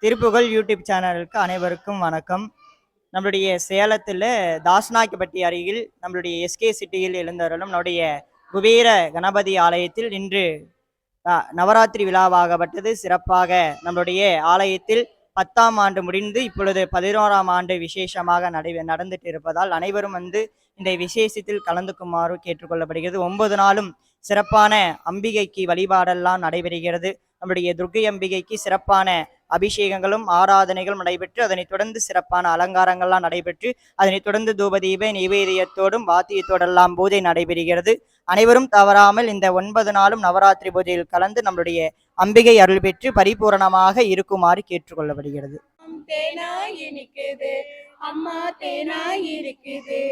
Thiruppugazh YouTube சேனலுக்கு அனைவருக்கும் வணக்கம். நம்மளுடைய சேலத்தில் தாஸ்நாயக்கப்பட்டி அருகில் நம்மளுடைய எஸ்கே சிட்டியில் எழுந்தருளும் நம்முடைய குபேர கணபதி ஆலயத்தில் இன்று நவராத்திரி விழாவாகப்பட்டது. சிறப்பாக நம்மளுடைய ஆலயத்தில் 10ஆம் ஆண்டு முடிந்து இப்பொழுது 11ஆம் ஆண்டு விசேஷமாக நடந்துட்டு இருப்பதால் அனைவரும் இந்த விசேஷத்தில் கலந்துக்குமாறு கேட்டுக்கொள்ளப்படுகிறது. 9 நாளும் சிறப்பான அம்பிகைக்கு வழிபாடெல்லாம் நடைபெறுகிறது. நம்முடைய துர்க்கை அம்பிகைக்கு சிறப்பான அபிஷேகங்களும் ஆராதனைகளும் நடைபெற்று அதனைத் தொடர்ந்து சிறப்பான அலங்காரங்கள்லாம் நடைபெற்று அதனைத் தொடர்ந்து தூபதீப நைவேத்தியத்தோடும் வாத்தியத்தோடெல்லாம் பூஜை நடைபெறுகிறது. அனைவரும் தவறாமல் இந்த 9 நாளும் நவராத்திரி பூஜையில் கலந்து நம்முடைய அம்பிகை அருள் பெற்று பரிபூரணமாக இருக்குமாறு கேட்டுக்கொள்ளப்படுகிறது. அம்மா தேனாய் இருக்குது.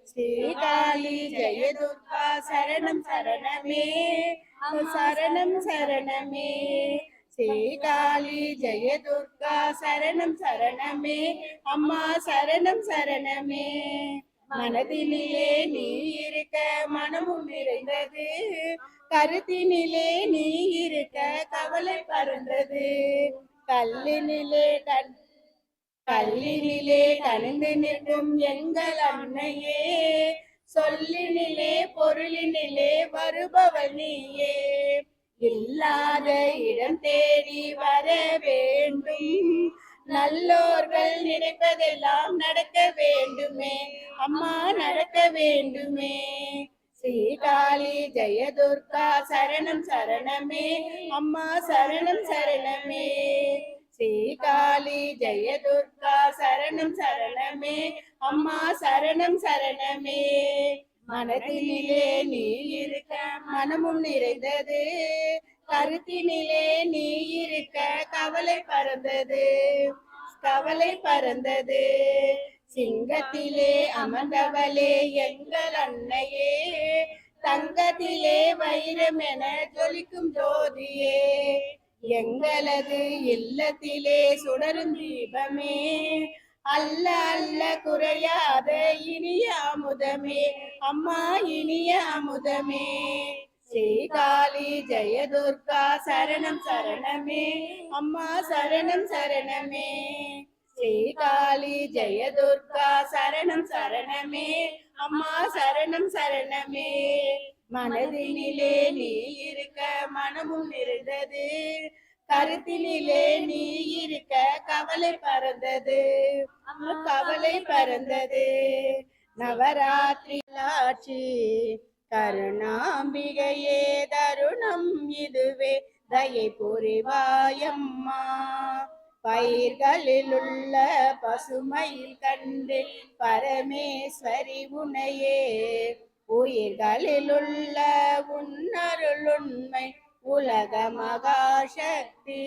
ஸ்ரீகாளி ஜெயதுர்கா சரணம் சரணமே, சரணம் சரணமே. ஸ்ரீகாளி ஜெயதுர்கா சரணம் சரணமே, அம்மா சரணம் சரணமே. மனதினிலே நீ இருக்க மனமும் நிறைந்தது, கருத்தினிலே நீ இருக்க கவலை பறந்தது. கல்லினிலே கனிந்து நிற்கும் எங்கள் அன்னையே, சொல்லினிலே பொருளினிலே வருபவள் நீயே. இல்லாத இடம் தேடி வர வேண்டும், நல்லோர்கள் நினைப்பதெல்லாம் நடக்க வேண்டுமே, அம்மா நடக்க வேண்டுமே. ஸ்ரீகாளி ஜெயதுர்கா சரணம் சரணமே, அம்மா சரணம் சரணமே. ஸ்ரீகாளி ஜெயதுர்கா சரணம் சரணமே, அம்மா சரணம் சரணமே. மனதினிலே நீ இருக்க மனமும் நிறைந்தது, கருத்தினிலே நீ இருக்க கவலை பறந்தது, கவலை பறந்தது. சிங்கத்திலே அமர்ந்தவளே எங்கள் அன்னையே, தங்கத்திலே வைரம் என ஜொலிக்கும் ஜோதியே. எங்களது இல்லத்திலே சுடரும் தீபமே, அல்ல அல்ல குறையாத இனிய அமுதமே, அம்மா இனிய அமுதமே. ஸ்ரீகாளி ஜெயதுர்கா சரணம் சரணமே, அம்மா சரணம் சரணமே. ஸ்ரீகாளி ஜெயதுர்கா சரணம் சரணமே, அம்மா சரணம் சரணமே. மனதினிலே நீ இருக்க மனமும் நிறைந்தது, கருத்தினிலே நீ இருக்க கவலை பறந்தது, கவலை பறந்தது. நவராத்திரி ஆட்சி கருணாம்பிகையே தருணம் இதுவே, தயை புரிவாயம்மா. பயிர்களில் உள்ள பசுமையில் கண்டு பரமேஸ்வரி உனையே, உயிர்களில் உள்ள உன்னருள் உண்மை உலக மகாசக்தி.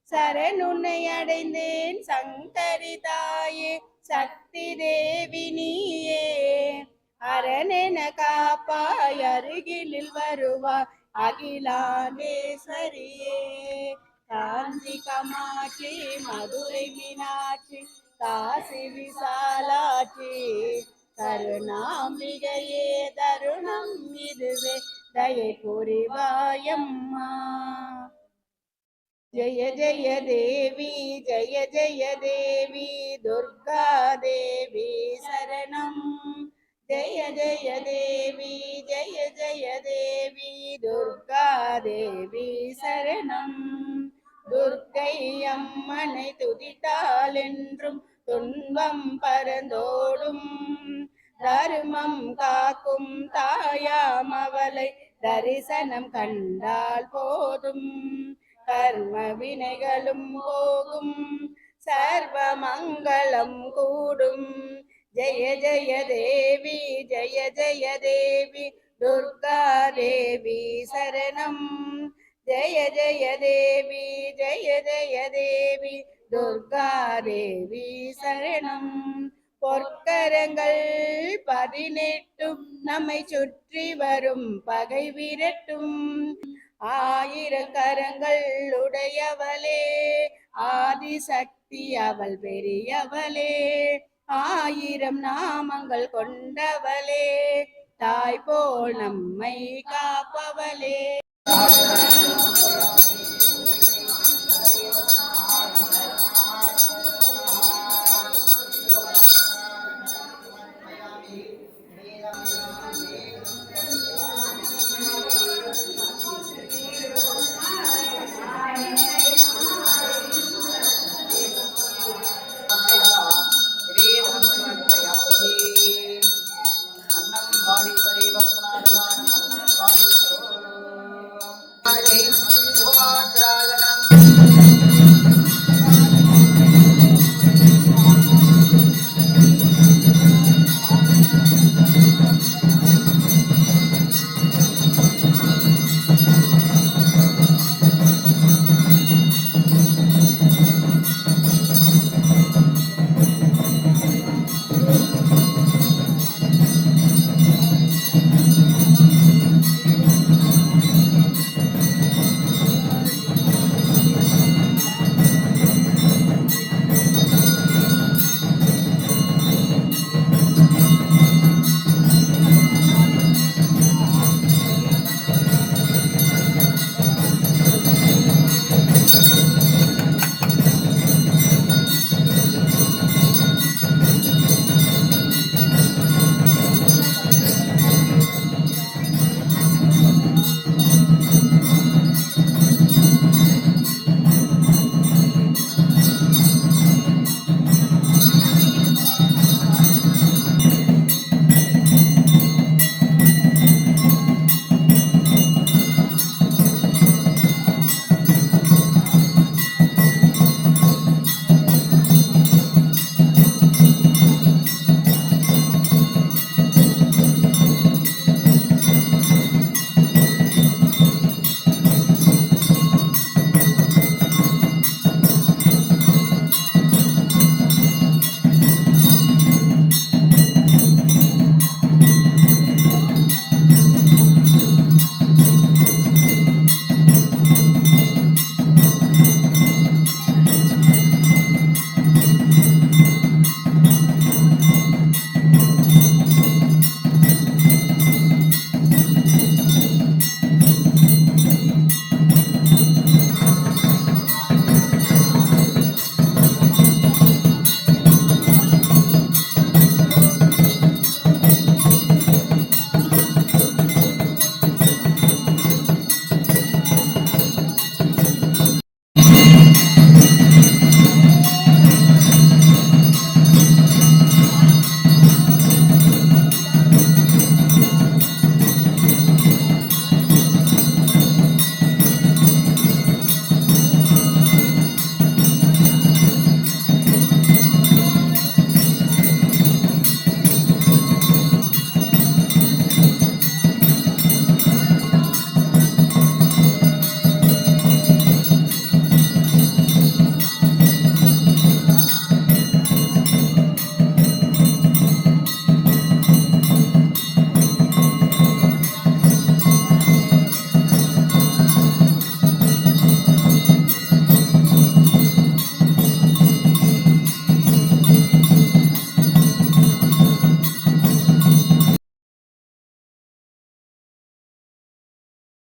சரணுனை அடைந்தேன் சங்கரி தாயே, சக்தி தேவி நீயே. அரணென காப்பாய் அருகிலில் வருவாய் அகிலாண்டேஸ்வரியே. காஞ்சி காமாட்சி மதுரை மீனாட்சி காசி விசாலாட்சி, கருணாம்பிகையே தருணம் இதுவே, தயை புரிவாயம்மா. ஜெய ஜெய தேவி ஜெய ஜெய தேவி துர்கா தேவி சரணம். ஜெய ஜெய தேவி ஜெய ஜெய தேவி துர்கா தேவி சரணம். துர்க்கை அம்மனை துதித்தால் என்றும் துன்பம் பரந்தோடும், தர்மம் காக்கும் தாயாம் அவளை தரிசனம் கண்டால் போதும். கர்ம வினைகளும் போகும், சர்வ மங்களம் கூடும். ஜெய ஜெய தேவி ஜெய ஜெய தேவி துர்கா தேவி சரணம். ஜெய ஜெய தேவி ஜெய ஜெய தேவி துர்கா தேவி சரணம். பொற்கரங்கள் 18 நம்மை சுற்றி வரும் பகை விரட்டும். 1000 கரங்கள் உடையவளே ஆதிசக்தி அவள் பெரியவளே. 1000 நாமங்கள் கொண்டவளே, தாய் போல் நம்மை காப்பவளே.